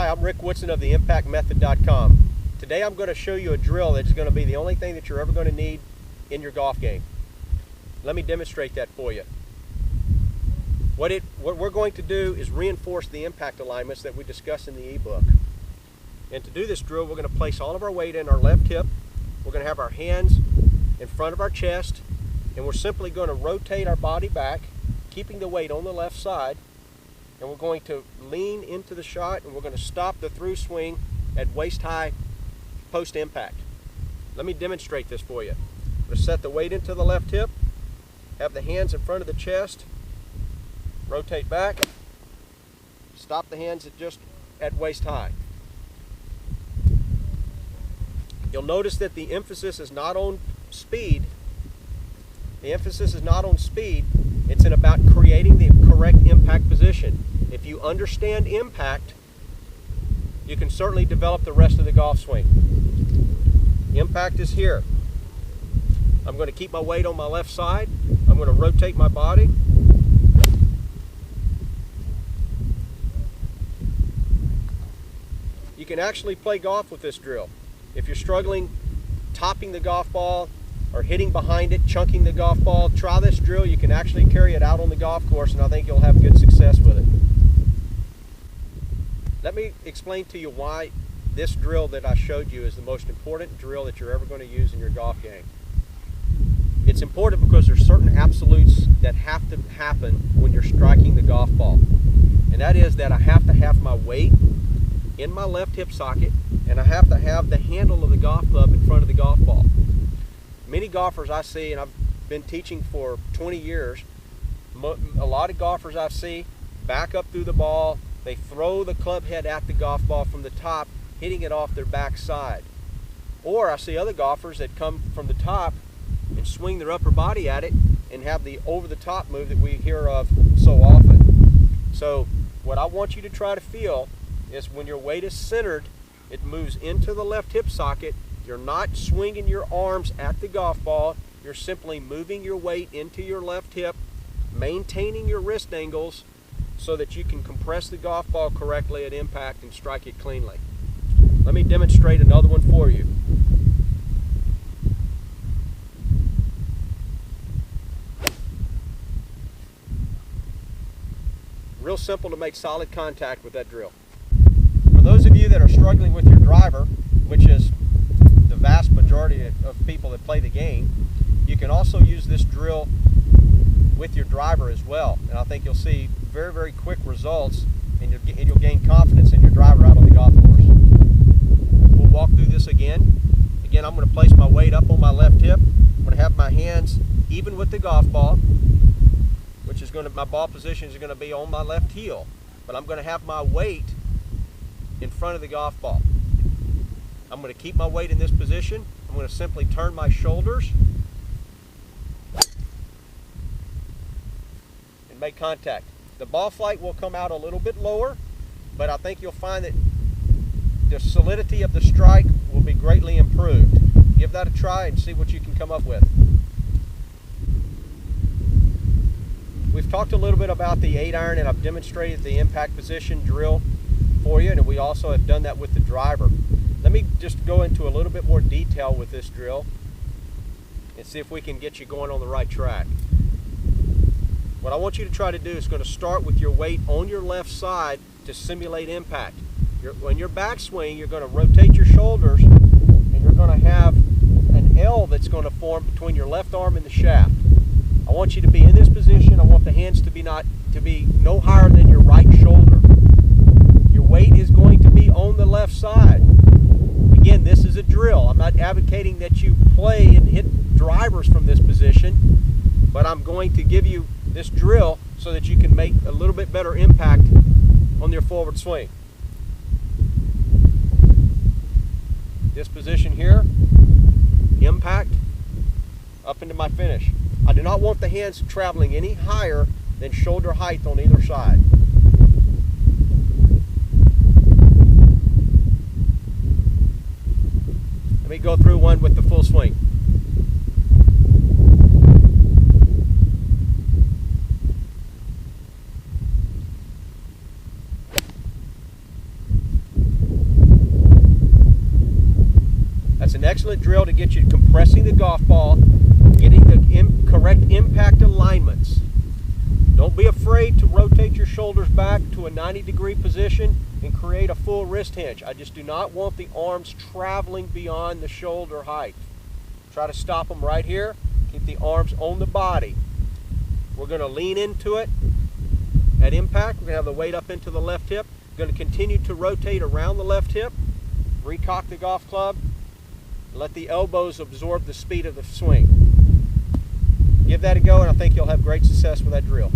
Hi, I'm Rick Woodson of the ImpactMethod.com. Today I'm going to show you a drill that is going to be the only thing that you're ever going to need in your golf game. Let me demonstrate that for you. What we're going to do is reinforce the impact alignments that we discussed in the ebook. And to do this drill, we're going to place all of our weight in our left hip. We're going to have our hands in front of our chest, and we're simply going to rotate our body back, keeping the weight on the left side. And we're going to lean into the shot, and we're going to stop the through swing at waist high post impact. Let me demonstrate this for you. I'm going to set the weight into the left hip, have the hands in front of the chest, rotate back, stop the hands at waist high. You'll notice that the emphasis is not on speed. The emphasis is not on speed. It's about creating the correct impact position. If you understand impact, you can certainly develop the rest of the golf swing. Impact is here. I'm going to keep my weight on my left side. I'm going to rotate my body. You can actually play golf with this drill. If you're struggling topping the golf ball or hitting behind it, chunking the golf ball, try this drill. You can actually carry it out on the golf course, and I think you'll have good success with it. Let me explain to you why this drill that I showed you is the most important drill that you're ever going to use in your golf game. It's important because there's certain absolutes that have to happen when you're striking the golf ball. And that is that I have to have my weight in my left hip socket, and I have to have the handle of the golf club in front of the golf ball. Many golfers I see, and I've been teaching for 20 years, a lot of golfers I see back up through the ball. They throw the club head at the golf ball from the top, hitting it off their back side. Or I see other golfers that come from the top and swing their upper body at it and have the over-the-top move that we hear of so often. So what I want you to try to feel is when your weight is centered, it moves into the left hip socket. You're not swinging your arms at the golf ball. You're simply moving your weight into your left hip, maintaining your wrist angles so that you can compress the golf ball correctly at impact and strike it cleanly. Let me demonstrate another one for you. Real simple to make solid contact with that drill. For those of you that are struggling with your driver, which is the vast majority of people that play the game, you can also use this drill with your driver as well. And I think you'll see very, very quick results, and you'll gain confidence in your driver out on the golf course. We'll walk through this again. Again, I'm going to place my weight up on my left hip. I'm going to have my hands even with the golf ball, which is my ball position is going to be on my left heel. But I'm going to have my weight in front of the golf ball. I'm going to keep my weight in this position. I'm going to simply turn my shoulders and make contact. The ball flight will come out a little bit lower, but I think you'll find that the solidity of the strike will be greatly improved. Give that a try and see what you can come up with. We've talked a little bit about the 8-iron, and I've demonstrated the impact position drill for you, and we also have done that with the driver. Let me just go into a little bit more detail with this drill and see if we can get you going on the right track. What I want you to try to do is going to start with your weight on your left side to simulate impact. When you're backswing, you're going to rotate your shoulders, and you're going to have an L that's going to form between your left arm and the shaft. I want you to be in this position. I want the hands to be no higher than your right shoulder. Your weight is going to be on the left side. Again, this is a drill. I'm not advocating that you play and hit drivers from this position, but I'm going to give you this drill so that you can make a little bit better impact on your forward swing. This position here, impact, up into my finish. I do not want the hands traveling any higher than shoulder height on either side. Let me go through one with the full swing. excellent drill to get you compressing the golf ball, getting the correct impact alignments. Don't be afraid to rotate your shoulders back to a 90-degree position and create a full wrist hinge. I just do not want the arms traveling beyond the shoulder height. Try to stop them right here. Keep the arms on the body. We're going to lean into it at impact. We're going to have the weight up into the left hip. We're going to continue to rotate around the left hip. Recock the golf club. Let the elbows absorb the speed of the swing. Give that a go, and I think you'll have great success with that drill.